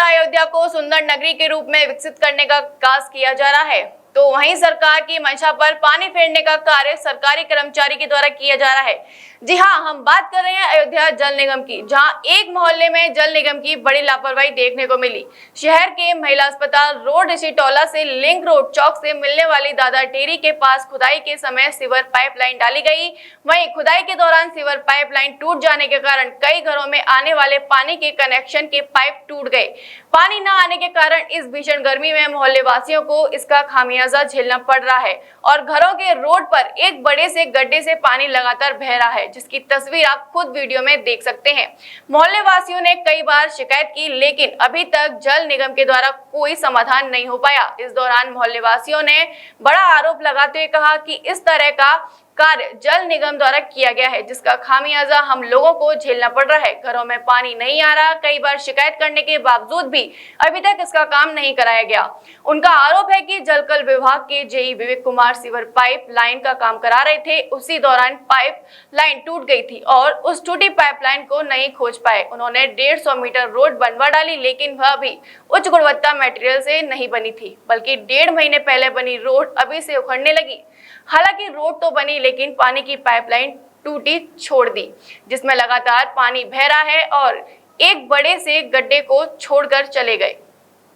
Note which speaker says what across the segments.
Speaker 1: अयोध्या को सुंदर नगरी के रूप में विकसित करने का प्रयास किया जा रहा है, तो वहीं सरकार की मंशा पर पानी फेरने का कार्य सरकारी कर्मचारी के द्वारा किया जा रहा है। जी हां, हम बात कर रहे हैं अयोध्या जल निगम की, जहां एक मोहल्ले में जल निगम की बड़ी लापरवाही देखने को मिली। शहर के महिला अस्पताल रोड ऋषिटोला से लिंक रोड चौक से मिलने वाली दादा टेरी के पास खुदाई के समय सीवर पाइपलाइन डाली गई। वहीं खुदाई के दौरान सीवर पाइपलाइन टूट जाने के कारण कई घरों में आने वाले पानी के कनेक्शन के पाइप टूट गए। पानी न आने के कारण इस भीषण गर्मी में मोहल्ले वासियों को इसका खामियाजा झेलना पड़ रहा है और घरों के रोड पर एक बड़े से गड्ढे से पानी लगातार बह रहा है, जिसकी तस्वीर आप खुद वीडियो में देख सकते हैं। मोहल्ले वासियों ने कई बार शिकायत की, लेकिन अभी तक जल निगम के द्वारा कोई समाधान नहीं हो पाया। इस दौरान मोहल्ले वासियों ने बड़ा आरोप लगाते हुए कहा कि इस तरह का कार्य जल निगम द्वारा किया गया है, जिसका खामियाजा हम लोगों को झेलना पड़ रहा है। घरों में पानी नहीं आ रहा, कई बार शिकायत करने के बावजूद भी अभी तक इसका काम नहीं कराया गया। उनका आरोप है कि जलकल विभाग के JEE Vivek Kumar sewer pipe line का काम करा रहे थे, उसी दौरान पाइप लाइन टूट गई थी और उस टूटी पाइप लाइन को नहीं खोज पाए। उन्होंने 150 मीटर रोड बनवा डाली, लेकिन वह भी उच्च गुणवत्ता मटेरियल से नहीं बनी थी, बल्कि 1.5 महीने पहले बनी रोड अभी से उखड़ने लगी। हालांकि रोड तो बनी, लेकिन पानी की पाइपलाइन टूटी छोड़ दी, जिसमें लगातार पानी बह रहा है और एक बड़े से गड्ढे को छोड़कर चले गए।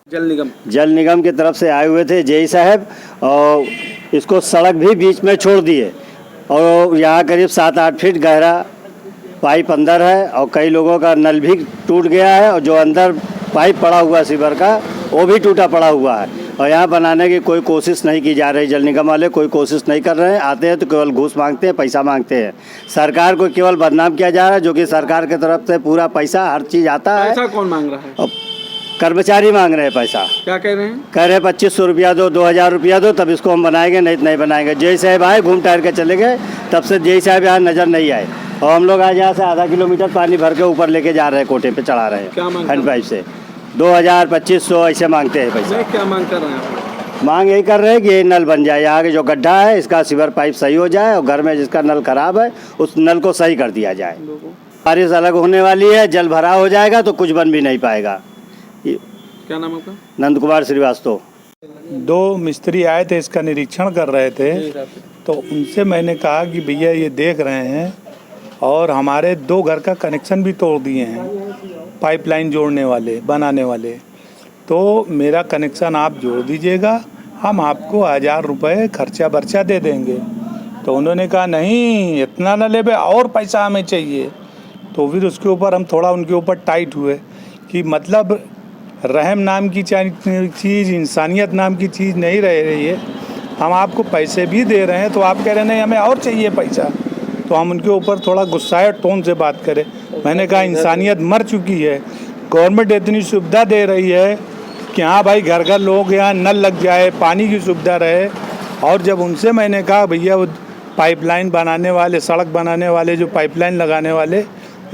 Speaker 2: जल निगम की तरफ से आए हुए थे जेई साहब, और इसको सड़क भी बीच में छोड़ दिए और यहाँ करीब 7-8 फीट गहरा पाइप अंदर है और कई लोगों का नल भी टूट गया है और जो अंदर पाइप पड़ा हुआ सीवर का वो भी टूटा पड़ा हुआ है और यहाँ बनाने की कोई कोशिश नहीं की जा रही। जल निगम वाले कोई कोशिश नहीं कर रहे हैं, आते हैं तो केवल घूस मांगते हैं, पैसा मांगते हैं। सरकार को केवल बदनाम किया जा रहा है, जो कि सरकार की तरफ से पूरा पैसा हर चीज़ आता है।
Speaker 3: पैसा कौन मांग रहा है?
Speaker 2: कर्मचारी मांग रहे हैं पैसा।
Speaker 3: क्या कह रहे हैं?
Speaker 2: कह रहे हैं 2500 रुपया दो, 2000 रुपया दो, तब इसको हम बनाएंगे, नहीं बनाएंगे। जेई साहब आए, घूम टहल के चले गए, तब से जेई साहब यहाँ नज़र नहीं आए और हम लोग आज यहाँ से आधा किलोमीटर पानी भर के ऊपर लेके जा रहे हैं, कोटे पे चढ़ा रहे हैं हैंड पाइप से। 2000, 2500 ऐसे मांगते हैं पैसा।
Speaker 3: क्या मांग कर रहे हैं?
Speaker 2: मांग यही कर रहे हैं कि ये नल बन जाए, यहाँ के जो गड्ढा है इसका सीवर पाइप सही हो जाए और घर में जिसका नल खराब है उस नल को सही कर दिया जाए। बारिश अलग होने वाली है, जल भरा हो जाएगा तो कुछ बन भी नहीं पाएगा।
Speaker 3: क्या नाम आपका?
Speaker 2: नंद कुमार श्रीवास्तव।
Speaker 4: 2 मिस्त्री आए थे, इसका निरीक्षण कर रहे थे, तो उनसे मैंने कहा कि भैया ये देख रहे हैं और हमारे 2 घर का कनेक्शन भी तोड़ दिए हैं पाइपलाइन जोड़ने वाले बनाने वाले, तो मेरा कनेक्शन आप जोड़ दीजिएगा, हम आपको 1000 रुपये खर्चा बर्चा दे देंगे। तो उन्होंने कहा नहीं, इतना ना ले, और पैसा हमें चाहिए। तो फिर उसके ऊपर हम थोड़ा उनके ऊपर टाइट हुए कि मतलब रहम नाम की चीज़, इंसानियत नाम की चीज़ नहीं रह रही है। हम आपको पैसे भी दे रहे हैं तो आप कह रहे नहीं हमें और चाहिए पैसा। तो हम उनके ऊपर थोड़ा गुस्साए टोन से बात करें। मैंने कहा इंसानियत मर चुकी है, गवर्नमेंट इतनी सुविधा दे रही है कि हाँ भाई घर घर लोग यहाँ नल लग जाए, पानी की सुविधा रहे। और जब उनसे मैंने कहा भैया वो पाइपलाइन बनाने वाले, सड़क बनाने वाले, जो पाइपलाइन लगाने वाले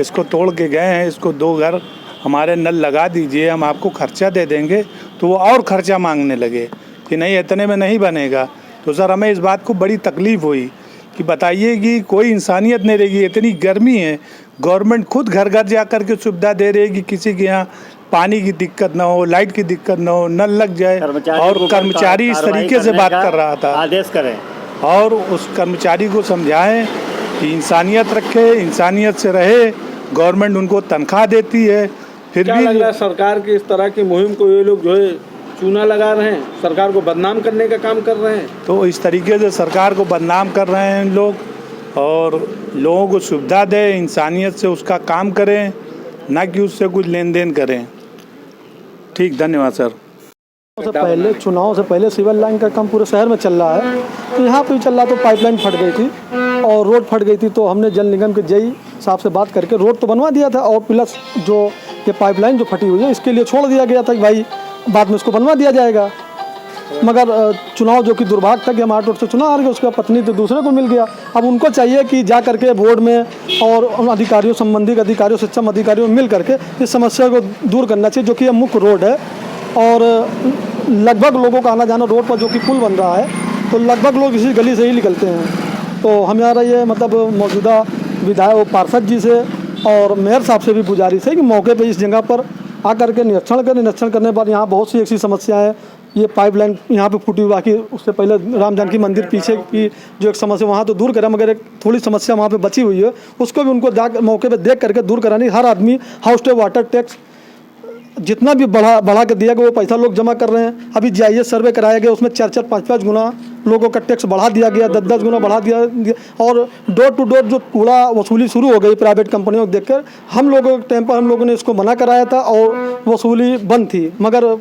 Speaker 4: इसको तोड़ के गए हैं, इसको 2 घर हमारे नल लगा दीजिए, हम आपको खर्चा दे देंगे, तो वो और खर्चा मांगने लगे कि नहीं इतने में नहीं बनेगा। तो सर हमें इस बात को बड़ी तकलीफ़ हुई कि बताइए कि कोई इंसानियत नहीं रहेगी, इतनी गर्मी है, गवर्नमेंट खुद घर घर जा कर के सुविधा दे रही है कि किसी के यहाँ पानी की दिक्कत ना हो, लाइट की दिक्कत ना हो, नल लग जाए। और कर्मचारी इस तरीके से बात कर रहा था,
Speaker 2: आदेश करें
Speaker 4: और उस कर्मचारी को समझाएं कि इंसानियत रखे, इंसानियत से रहे, गवर्नमेंट उनको तनख्वाह देती है। फिर
Speaker 3: क्या
Speaker 4: भी
Speaker 3: लग रहा है सरकार की इस तरह की मुहिम को ये लोग जो है चूना लगा रहे हैं, सरकार को बदनाम करने का काम कर रहे हैं?
Speaker 4: तो इस तरीके से सरकार को बदनाम कर रहे हैं लोग, और लोगों को सुविधा दें, इंसानियत से उसका काम करें, ना कि उससे कुछ लेन देन करें। ठीक, धन्यवाद सर।
Speaker 5: पहले चुनाव से पहले सिविल लाइन का काम पूरे शहर में चल रहा है, तो यहाँ पे भी चल रहा, तो पाइपलाइन फट गई थी और रोड फट गई थी। तो हमने जल निगम के जेई साहब से बात करके रोड तो बनवा दिया था, और प्लस जो ये पाइपलाइन जो फटी हुई है इसके लिए छोड़ दिया गया था कि भाई बाद में इसको बनवा दिया जाएगा। मगर चुनाव जो कि दुर्भाग्य था कि हम 8 वोट से चुनाव हार गए, उसका पत्नी तो दूसरे को मिल गया। अब उनको चाहिए कि जा करके बोर्ड में और उन अधिकारियों, संबंधित अधिकारियों, सक्षम अधिकारियों मिल करके इस समस्या को दूर करना चाहिए, जो कि ये मुख्य रोड है और लगभग लोगों का आना जाना रोड पर जो कि पुल बन रहा है, तो लगभग लोग इसी गली से ही निकलते हैं। तो हमारा ये मतलब मौजूदा विधायक पार्षद जी से और मेयर साहब से भी गुजारिश है कि मौके पे इस जगह पर आकर के निरीक्षण करें। निरीक्षण करने के बाद यहाँ बहुत सी ऐसी समस्याएं हैं। ये पाइपलाइन यहाँ पे फूटी हुई, बाकी उससे पहले राम जानकी मंदिर पीछे की जो एक समस्या वहाँ तो दूर करा, मगर एक थोड़ी समस्या वहाँ पे बची हुई है, उसको भी उनको मौके पे देख करके दूर करानी। हर आदमी हाउस टैक्स, वाटर टैक्स जितना भी बढ़ा के दिया गया वो पैसा लोग जमा कर रहे हैं। अभी GIS सर्वे कराया गया, उसमें 4-4, 5-5 गुना लोगों का टैक्स बढ़ा दिया गया, 10-10 गुना बढ़ा दिया। और डोर टू डोर जो कूड़ा वसूली शुरू हो गई प्राइवेट कंपनियों को देखकर, हम लोगों के टाइम पर हम लोगों ने इसको मना कराया था और वसूली बंद थी, मगर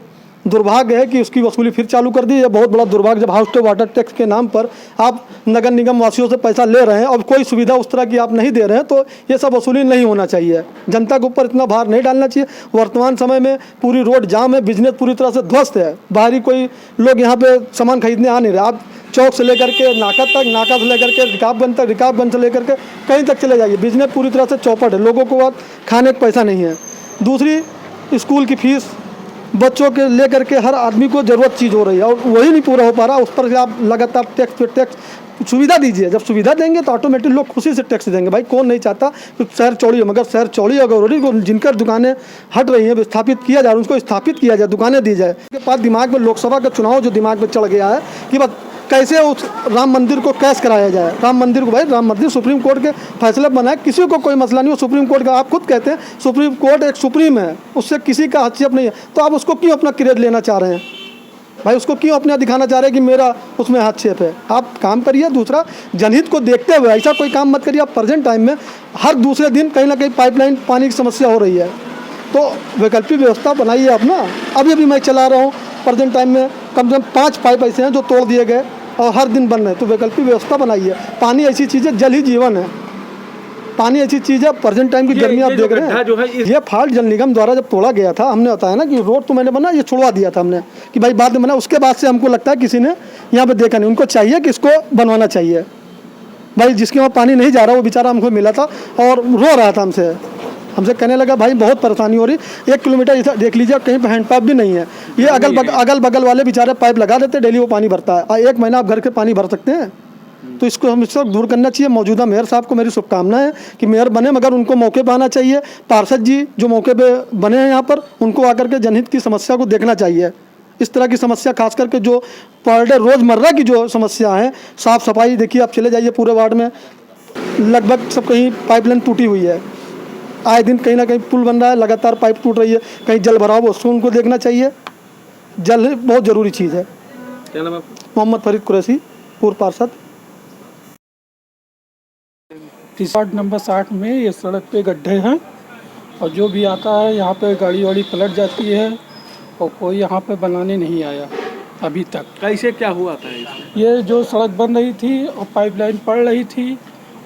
Speaker 5: दुर्भाग्य है कि उसकी वसूली फिर चालू कर दी। ये बहुत बड़ा दुर्भाग्य, जब हाउस टैक्स, वाटर टैक्स के नाम पर आप नगर निगम वासियों से पैसा ले रहे हैं और कोई सुविधा उस तरह की आप नहीं दे रहे हैं, तो ये सब वसूली नहीं होना चाहिए। जनता के ऊपर इतना भार नहीं डालना चाहिए। वर्तमान समय में पूरी रोड जाम है, बिजनेस पूरी तरह से ध्वस्त है, बाहरी कोई लोग यहाँ पे सामान खरीदने आ नहीं रहे। आप चौक से लेकर के नाका तक, नाका से लेकर के रिकाबगंज तक, रिकाबगंज से लेकर के कहीं तक चले जाइए, बिजनेस पूरी तरह से चौपट है। लोगों को अब खाने का पैसा नहीं है। दूसरी, स्कूल की फीस बच्चों के लेकर के हर आदमी को ज़रूरत चीज़ हो रही है और वही नहीं पूरा हो पा रहा। उस पर से आप लगातार टैक्स पे टैक्स, सुविधा दीजिए। जब सुविधा देंगे तो ऑटोमेटिक लोग खुशी से टैक्स देंगे। भाई कौन नहीं चाहता कि शहर चौड़ी हो, मगर शहर चौड़ी अगर जिनकर दुकानें हट रही हैं, स्थापित किया जाए, उनको स्थापित किया जाए, दुकानें दी जाए। उसके बाद दिमाग में लोकसभा का चुनाव जो दिमाग में चढ़ गया है कि बस कैसे उस राम मंदिर को कैश कराया जाए। राम मंदिर को, भाई राम मंदिर सुप्रीम कोर्ट के फैसले बनाए, किसी को कोई मसला नहीं हो। सुप्रीम कोर्ट का आप खुद कहते हैं सुप्रीम कोर्ट एक सुप्रीम है, उससे किसी का हस्तक्षेप नहीं है, तो आप उसको क्यों अपना क्रेडिट लेना चाह रहे हैं? भाई उसको क्यों अपना दिखाना चाह रहे हैं कि मेरा उसमें हस्तक्षेप है? आप काम करिए। दूसरा, जनहित को देखते हुए ऐसा कोई काम मत करिए। आप प्रेजेंट टाइम में हर दूसरे दिन कहीं ना कहीं पाइपलाइन पानी की समस्या हो रही है, तो वैकल्पिक व्यवस्था बनाइए अपना। अभी मैं चला रहा हूँ, प्रेजेंट टाइम में कम से कम 5 पाइप ऐसे हैं जो तोड़ दिए गए और हर दिन बन रहे हैं, तो वैकल्पिक व्यवस्था बनाइए। पानी ऐसी चीज़ है, जल ही जीवन है। पानी ऐसी चीज़ है, प्रेजेंट टाइम की गर्मी आप देख रहे हैं। ये फाल्ट जल निगम द्वारा जब तोड़ा गया था, हमने बताया ना कि रोड तो मैंने बना, ये छुड़वा दिया था हमने कि भाई बाद में बना। उसके बाद से हमको लगता है किसी ने यहाँ पे देखा नहीं, उनको चाहिए कि इसको बनवाना चाहिए। भाई जिसके वहाँ पानी नहीं जा रहा वो बेचारा हमको मिला था और रो रहा था हमसे कहने लगा भाई बहुत परेशानी हो रही। 1 किलोमीटर इधर देख लीजिए, कहीं पे हैंड पाइप भी नहीं है। ये अगल बगल वाले बेचारे पाइप लगा देते, डेली वो पानी भरता है और 1 महीना आप घर के पानी भर सकते हैं। तो इसको हम इसको दूर करना चाहिए। मौजूदा मेयर साहब को मेरी शुभकामनाएं है कि मेयर बने, मगर उनको मौके पर आना चाहिए। पार्षद जी जो मौके पे बने हैं यहाँ पर, उनको आकर के जनहित की समस्या को देखना चाहिए। इस तरह की समस्या खास करके जो पर डे रोज़मर्रा की जो समस्या है, साफ़ सफाई देखिए, आप चले जाइए पूरे वार्ड में लगभग सब कहीं पाइपलाइन टूटी हुई है। आए दिन कहीं ना कहीं पुल बन रहा है, लगातार पाइप टूट रही है, कहीं जल भराव, उसको उनको देखना चाहिए। जल बहुत ज़रूरी चीज़ है।
Speaker 3: क्या नाम है?
Speaker 5: मोहम्मद फरीद कुरैशी, पूर्व पार्षद।
Speaker 6: वार्ड नंबर 60 में ये सड़क पे गड्ढे हैं और जो भी आता है यहाँ पे गाड़ी वाड़ी पलट जाती है और कोई यहाँ पे बनाने नहीं आया अभी तक।
Speaker 3: कैसे क्या हुआ था इसमें?
Speaker 6: ये जो सड़क बन रही थी और पाइपलाइन पड़ रही थी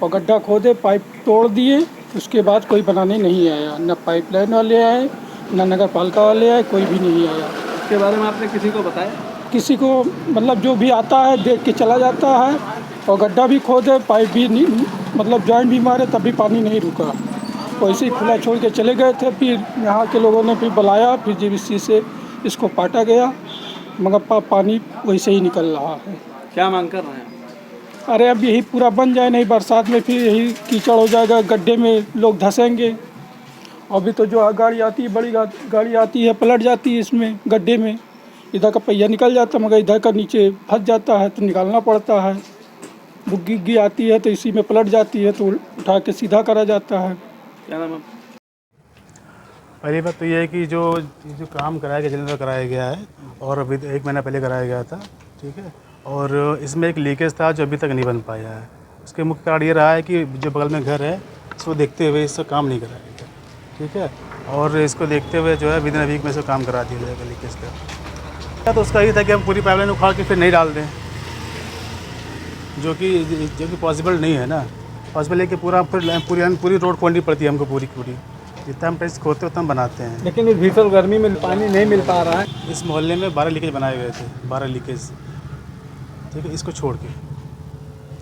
Speaker 6: और गड्ढा खोदे, पाइप तोड़ दिए, उसके बाद कोई बनाने नहीं आया। न पाइपलाइन वाले आए, न नगर पालिका वाले आए, कोई भी नहीं आया।
Speaker 3: इसके बारे में आपने किसी को बताया?
Speaker 6: किसी को मतलब जो भी आता है देख के चला जाता है और गड्ढा भी खोदे, पाइप भी नहीं, मतलब जॉइंट भी मारे, तब भी पानी नहीं रुका। वैसे ही खुला छोड़ के चले गए थे। फिर यहाँ के लोगों ने फिर बुलाया, फिर JVC से इसको पाटा गया, मगर पानी वैसे ही निकल रहा है।
Speaker 3: क्या मांग कर रहे हैं?
Speaker 6: अरे अब यही पूरा बन जाए, नहीं बरसात में फिर यही कीचड़ हो जाएगा, गड्ढे में लोग धंसेंगे। अभी तो जो गाड़ी आती है, बड़ी गाड़ी आती है, पलट जाती है इसमें गड्ढे में, इधर का पहिया निकल जाता है, मगर इधर का नीचे फंस जाता है तो निकालना पड़ता है। बुग्गी आती है तो इसी में पलट जाती है तो उठा के सीधा करा जाता है।
Speaker 3: क्या नाम है?
Speaker 7: पहली बात तो ये है कि जो काम कराया गया, जल्द कराया गया है और अभी 1 महीना पहले कराया गया था, ठीक है। और इसमें एक लीकेज था जो अभी तक नहीं बन पाया है। उसके मुख्य कारण ये रहा है कि जो बगल में घर है इसको देखते हुए इससे काम नहीं कराया गया, ठीक है। और इसको देखते हुए जो है विदिन वीक में इसको काम करा दिया जाएगा लीकेज का। तो उसका ये था कि हम पूरी पाइपलाइन उखाड़ के फिर नहीं डाल दें, जो कि पॉसिबल नहीं है ना। पॉसिबल है कि पूरी रोड खोदनी पड़ती है हमको, पूरी जितना हम टेस्ट खोदते उतना हम बनाते हैं।
Speaker 3: लेकिन इस भीषण गर्मी में पानी नहीं मिल पा रहा है।
Speaker 7: इस मोहल्ले में 12 लीकेज बनाए गए थे, 12 लीकेज, ठीक है, इसको छोड़ के।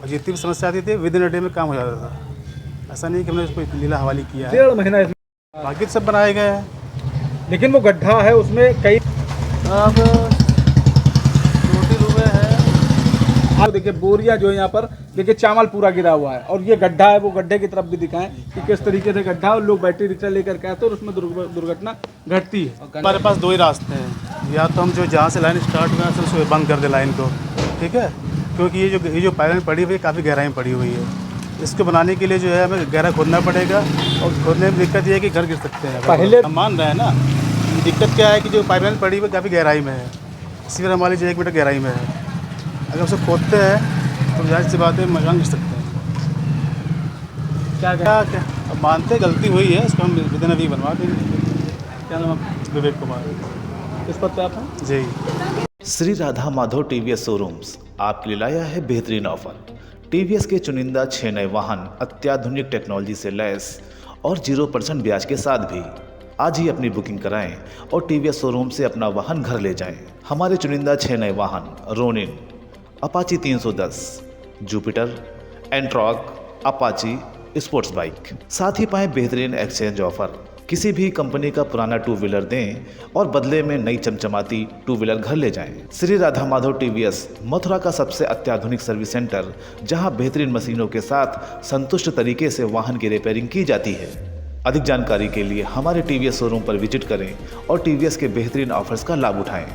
Speaker 7: और जितनी भी समस्या आती थी विदिन अ डे में काम हो जाता था। ऐसा नहीं कि हमने उसको लीला हवाली किया है।
Speaker 3: 1.5 महीना
Speaker 7: बाकी सब बनाए गए हैं,
Speaker 3: लेकिन वो गड्ढा है उसमें कई
Speaker 7: अब छोटी रूमें हैं।
Speaker 3: आप देखिए बोरियां जो यहाँ पर देखिए चावल पूरा गिरा हुआ है, और ये गड्ढा है, वो गड्ढे की तरफ भी दिखाएं कि किस तरीके से गड्ढा है, और लोग बैटरी रिक्शा लेकर के आते हैं और उसमें दुर्घटना घटती है।
Speaker 7: हमारे पास दो ही रास्ते हैं, या तो हम जो जहाँ से लाइन स्टार्ट हुआ है उसको बंद कर दे लाइन को, ठीक है, क्योंकि ये जो पाइपलाइन पड़ी हुई है काफ़ी गहराई में पड़ी हुई है। इसको बनाने के लिए जो है हमें गहरा खोदना पड़ेगा, और खोदने में दिक्कत ये है कि घर गिर सकते हैं।
Speaker 3: पहले
Speaker 7: हम मान रहे हैं ना, दिक्कत क्या है कि जो पाइपलाइन पड़ी हुई है काफ़ी गहराई में है, इसी तरह हमारी जो 1 मीटर गहराई में है, अगर उसे खोदते हैं तो जाहिर सी बात है मकान गिर सकते हैं। क्या अब मानते गलती हुई है, इसको हम विदिन अभी बनवा देंगे। क्या नाम है? विवेक कुमार।
Speaker 3: इस पर आप हैं
Speaker 8: जी। श्री राधा माधव टीवीएस शोरूम्स आपके लिए लाया है बेहतरीन ऑफर। टीवीएस के चुनिंदा 6 नए वाहन अत्याधुनिक टेक्नोलॉजी से लैस और 0% ब्याज के साथ भी। आज ही अपनी बुकिंग कराएं और टीवीएस शोरूम से अपना वाहन घर ले जाएं। हमारे चुनिंदा 6 नए वाहन Ronin, Apache 310, Jupiter, Ntorq, Apache sports bike. साथ ही पाएं बेहतरीन एक्सचेंज ऑफर। किसी भी कंपनी का पुराना 2 व्हीलर दें और बदले में नई चमचमाती 2 व्हीलर घर ले जाएं। श्री राधा माधव टीवीएस मथुरा का सबसे अत्याधुनिक सर्विस सेंटर, जहां बेहतरीन मशीनों के साथ संतुष्ट तरीके से वाहन की रिपेयरिंग की जाती है। अधिक जानकारी के लिए हमारे टीवीएस शोरूम पर विजिट करें और टीवीएस के बेहतरीन ऑफर्स का लाभ उठाएं।